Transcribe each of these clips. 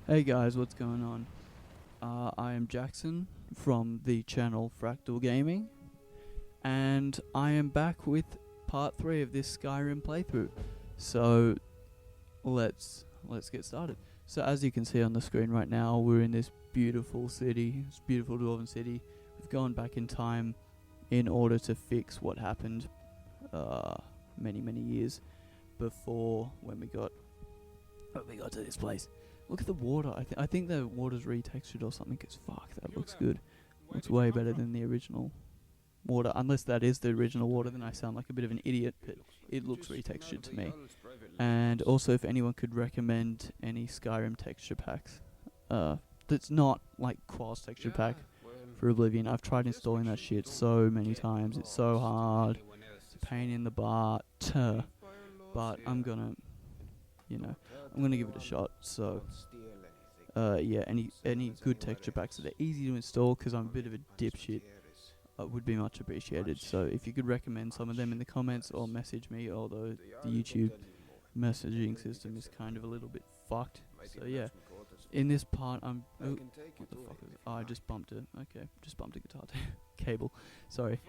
Hey guys, what's going on? I am Jackson from the channel Fractal Gaming, and I am back with part 3 of this Skyrim playthrough. So let's get started. So as you can see on the screen right now, we're in this beautiful city, this beautiful dwarven city. We've gone back in time in order to fix what happened many years before when we got to this place. Look at the water. I think the water's retextured or something. Cause fuck, that looks good. Looks way better than the original water. Unless that is the original water, then I sound like a bit of an idiot. But it looks retextured to me. And also, if anyone could recommend any Skyrim texture packs, that's not like Qual's texture pack for Oblivion. I've tried installing that shit so many times. It's so hard. It's a pain in the butt. But I'm gonna give it a shot. So, yeah, any good texture packs that are easy to install, because I'm a bit of a dipshit, would be much appreciated. So if you could recommend some of them in the comments or message me, although the YouTube messaging system is kind of a little bit fucked. So yeah, in this part what the fuck is it? Oh, I just bumped a guitar cable. Sorry.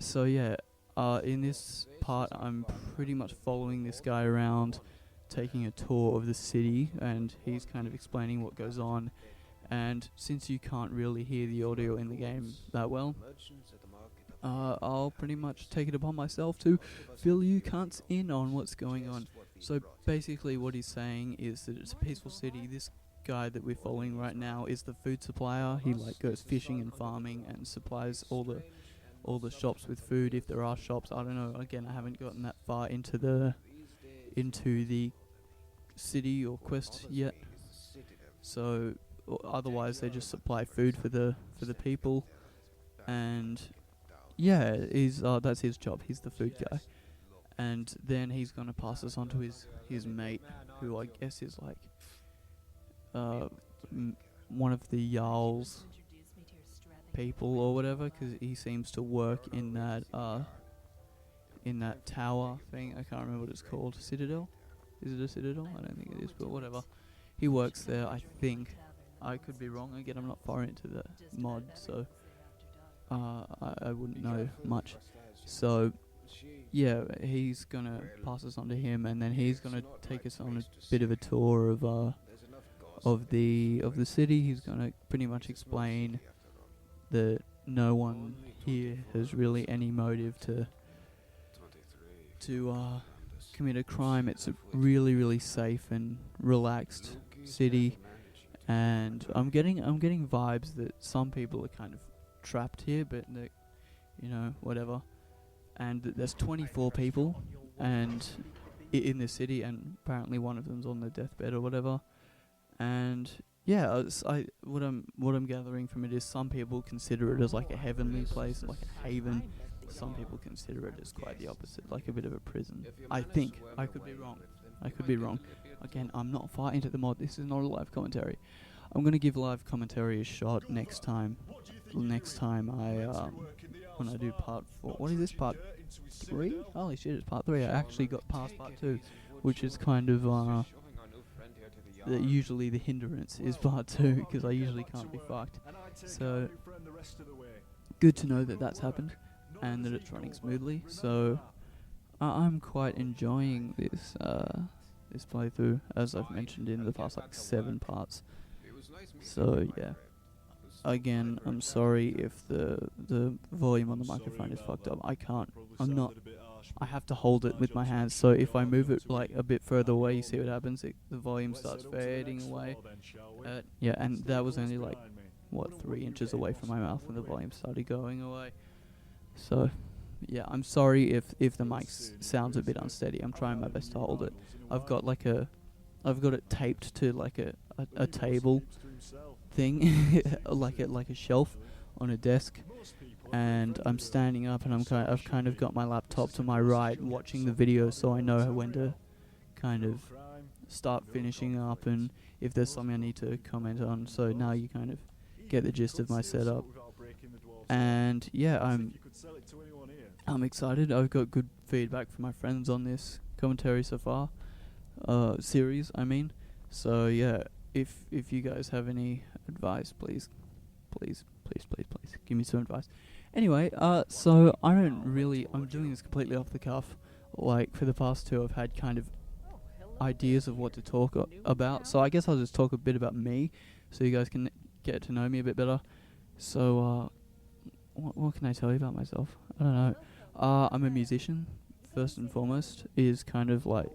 So yeah, in this part I'm pretty much following this guy around, taking a tour of the city, and he's kind of explaining what goes on. And since you can't really hear the audio in the game that well, I'll pretty much take it upon myself to fill you cunts in on what's going on. So basically what he's saying is that it's a peaceful city. This guy that we're following right now is the food supplier. He goes fishing and farming and supplies all the shops with food, if there are shops. I don't know, again, I haven't gotten that far into the city or quest yet. So otherwise they just supply food for the people, and yeah, that's his job. He's the food guy, and then he's gonna pass us on to his mate, who I guess is like one of the jarl's people or whatever, because he seems to work in that tower thing. I can't remember what it's called. Citadel? Is it a citadel? I don't think it is, but whatever. He works there, I think. I could be wrong. Again, I'm not far into the mod, so I wouldn't know much. So yeah, he's gonna pass us on to him, and then he's gonna take us on a bit of a tour of the city. He's gonna pretty much explain that no one here has really any motive to commit a crime. It's a really safe and relaxed city, and I'm getting vibes that some people are kind of trapped here, but whatever. And there's 24 people and in the city, and apparently one of them's on their deathbed or whatever. And yeah, what I'm gathering from it is some people consider it as like a heavenly place, like a haven. Some people consider it as quite the opposite, like a bit of a prison. I think. I could be wrong. Again, I'm not far into the mod. This is not a live commentary. I'm going to give live commentary a shot next time. When I do part 4. What is this, part 3? Holy shit, it's part 3. I actually got past part 2, which is kind of usually the hindrance is part 2, because I usually can't be fucked. So good to know that that's happened and that it's running smoothly. So I'm quite enjoying this playthrough, as I've mentioned in the past 7 parts. So yeah, again, I'm sorry if the volume on the microphone is fucked up. I have to hold it with my hands, so if I move it like a bit further away, you see what happens, the volume starts fading away. Yeah, and that was only 3 inches away from my mouth when the volume started going away. So yeah, I'm sorry if the mic sounds a bit unsteady. I'm trying my best to hold it. I've got it taped to a table thing, like a shelf on a desk, and I'm standing up, and I've kind of got my laptop to my right watching the video, so I know when to kind of start finishing up and if there's something I need to comment on. So now you kind of get the gist of my setup. And yeah, I'm excited. I've got good feedback from my friends on this commentary so far, series I mean. So yeah, if you guys have any advice, please give me some advice. Anyway, so I'm doing this completely off the cuff. Like, for the past two, I've had kind of ideas of what to talk about. So I guess I'll just talk a bit about me, so you guys can get to know me a bit better. So, what can I tell you about myself? I don't know. I'm a musician, first and foremost, is kind of like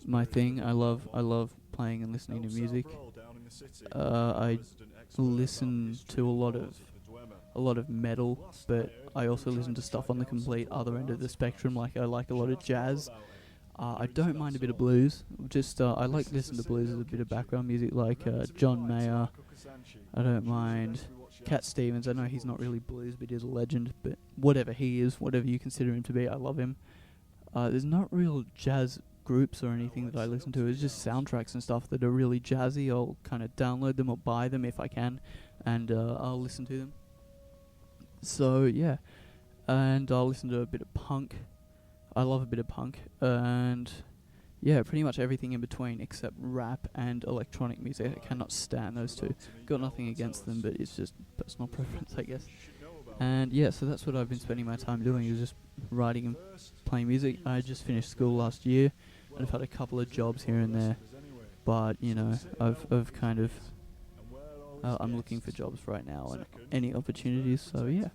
my thing. I love playing and listening to music. I listen to a lot of metal, but I also listen to stuff on the complete other end of the spectrum. Like, I like a lot of jazz. I don't mind a bit of blues. Just I like to listen to blues as a bit of background music, like John Mayer. I don't mind Cat Stevens. I know he's not really blues, but he's a legend. But whatever he is, whatever you consider him to be, I love him. There's not real jazz groups or anything that I listen to. It's just soundtracks and stuff that are really jazzy. I'll kind of download them or buy them if I can, and I'll listen to them. So yeah, and I'll listen to a bit of punk. I love a bit of punk, and yeah, pretty much everything in between except rap and electronic music. I cannot stand those two. Got nothing against them, but it's just personal preference, I guess. And yeah, so that's what I've been spending my time doing, is just writing and playing music. I just finished school last year, and I've had a couple of jobs here and there, but you know, I've kind of I'm looking for jobs right now and any opportunities. So yeah,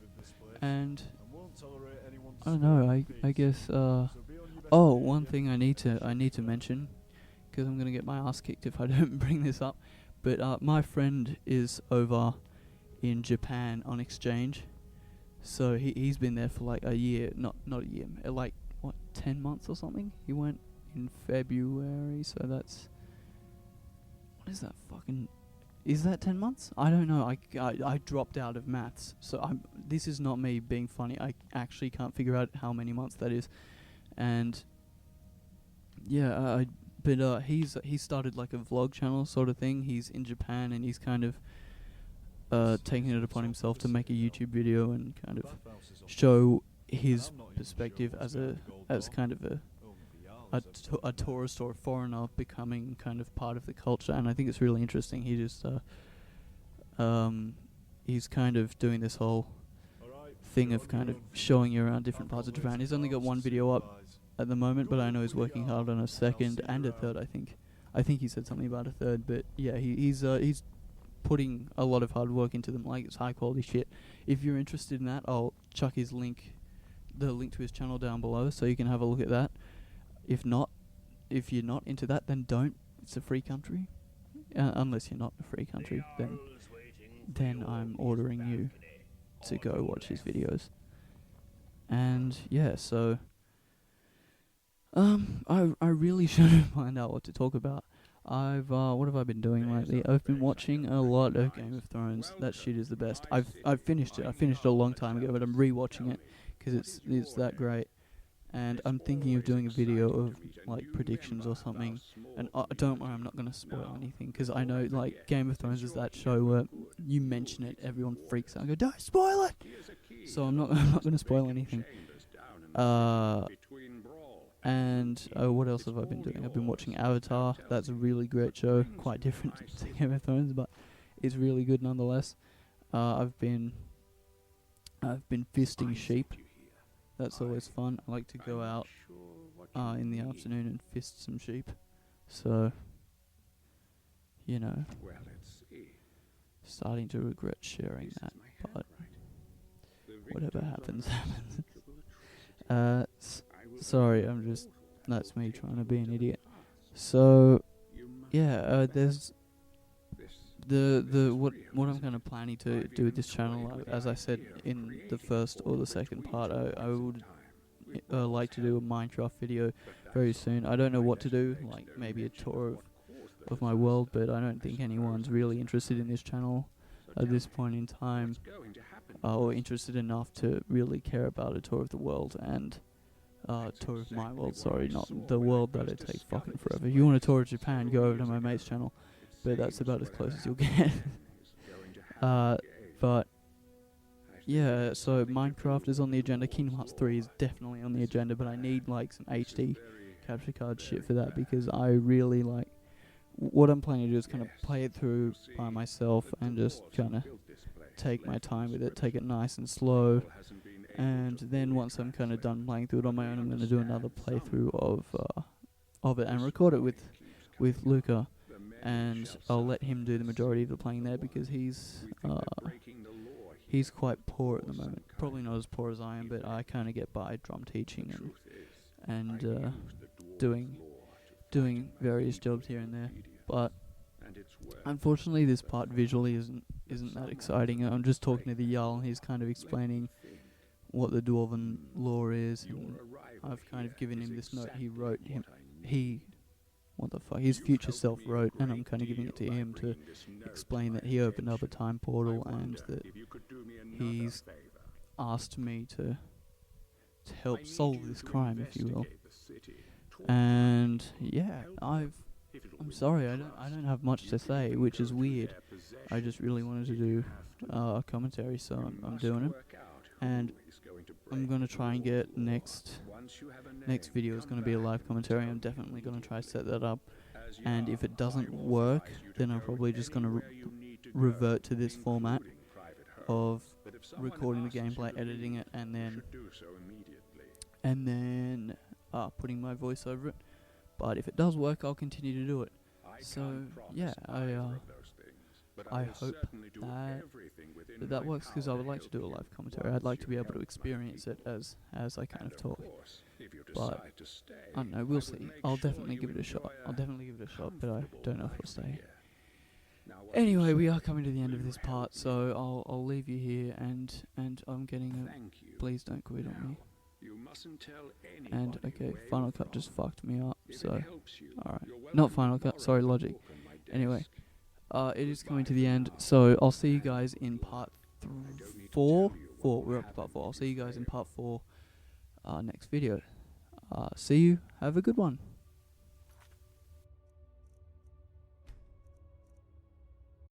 and I don't know. I guess. One thing I need to mention, because I'm gonna get my ass kicked if I don't bring this up. But my friend is over in Japan on exchange, so he's been there for like a year. Not a year. Like what, 10 months or something. He went in February, so that's, what is that fucking? Is that 10 months? I don't know. I dropped out of maths, so this is not me being funny. I actually can't figure out how many months that is, and yeah, he started like a vlog channel sort of thing. He's in Japan, and he's kind of taking it upon himself to make a YouTube video and kind of show his perspective as kind of a tourist or a foreigner becoming kind of part of the culture, and I think it's really interesting. He just he's kind of doing this whole thing of kind of showing you around different parts of Japan. He's only got one video up at the moment, but I know he's working hard on a second and a third. I think he said something about a third, but yeah, he's putting a lot of hard work into them. Like, it's high quality shit. If you're interested in that, I'll chuck the link to his channel down below, so you can have a look at that. If you're not into that, then don't. It's a free country. Unless you're not a free country, then I'm ordering you to go watch his videos. And yeah, so I really should find out what to talk about. What have I been doing lately? I've been watching a lot of Game of Thrones. That shit is the best. I've finished it. I finished it a long time ago, but I'm rewatching it because it's that great. And I'm thinking of doing a video of like predictions or something. And don't worry, I'm not going to spoil anything, because I know like Game of Thrones is that show where you mention it, everyone freaks out and go, "Don't spoil it!" So I'm not going to spoil anything. And what else have I been doing? I've been watching Avatar. That's a really great show. Quite different to Game of Thrones, but it's really good nonetheless. I've been fisting sheep. That's always fun. I like to go out in the afternoon and fist some sheep. So, you know, starting to regret sharing that, but whatever happens, happens. Sorry, that's me trying to be an idiot. So, yeah, there's what I'm kind of planning to do with this channel. As I said in the first or the second part, I would like to do a Minecraft video very soon. I don't know what to do, like maybe a tour of my world, but I don't think anyone's really interested in this channel at this point in time, or interested enough to really care about a tour of the world and tour of my world. Sorry, not the world. That'd take fucking forever. If you want a tour of Japan, go over to my mate's channel. But that's about as close as you'll get. But yeah, so Minecraft is on the agenda. Kingdom Hearts 3 is definitely on the agenda, but I need like some HD capture card shit for that, because I really what I'm planning to do is kind of play it through by myself and just kind of take my time with it, take it nice and slow. And then once I'm kind of done playing through it on my own, I'm going to do another playthrough of it and record it with Luca, and I'll let him do the majority of the playing there because he's quite poor at the moment. Probably not as poor as I am, but I kind of get by drum teaching and doing various jobs here and there. But unfortunately, this part visually isn't that exciting. I'm just talking to the jarl, and he's kind of explaining what the dwarven lore is, and I've kind of given him this note he wrote. His future self wrote, and I'm kind of giving it to him to explain that he opened up a time portal and that he's asked me to help solve this crime, if you will. And yeah, I'm sorry, I don't have much to say, which is weird. I just really wanted to do a commentary, so I'm doing it. And I'm going to try and get next video is going to be a live commentary. I'm definitely going to try to set that up. And if it doesn't work, then I'm probably just going to revert to this format of recording the gameplay, editing it, and then putting my voice over it. But if it does work, I'll continue to do it. So yeah, I hope that works, because I would like to do a live commentary. I'd like to be able to experience it as I kind of talk. But I don't know, we'll see. I'll definitely give it a shot. But I don't know if I'll stay. Anyway, we are coming to the end of this part, so I'll leave you here, and I'm getting a please don't quit on me. And okay, Final Cut just fucked me up, so alright. Not Final Cut, sorry, Logic. Anyway, it is coming to the end, so I'll see you guys in part 4. We're up to part 4. I'll see you guys in part 4 next video. See you, have a good one.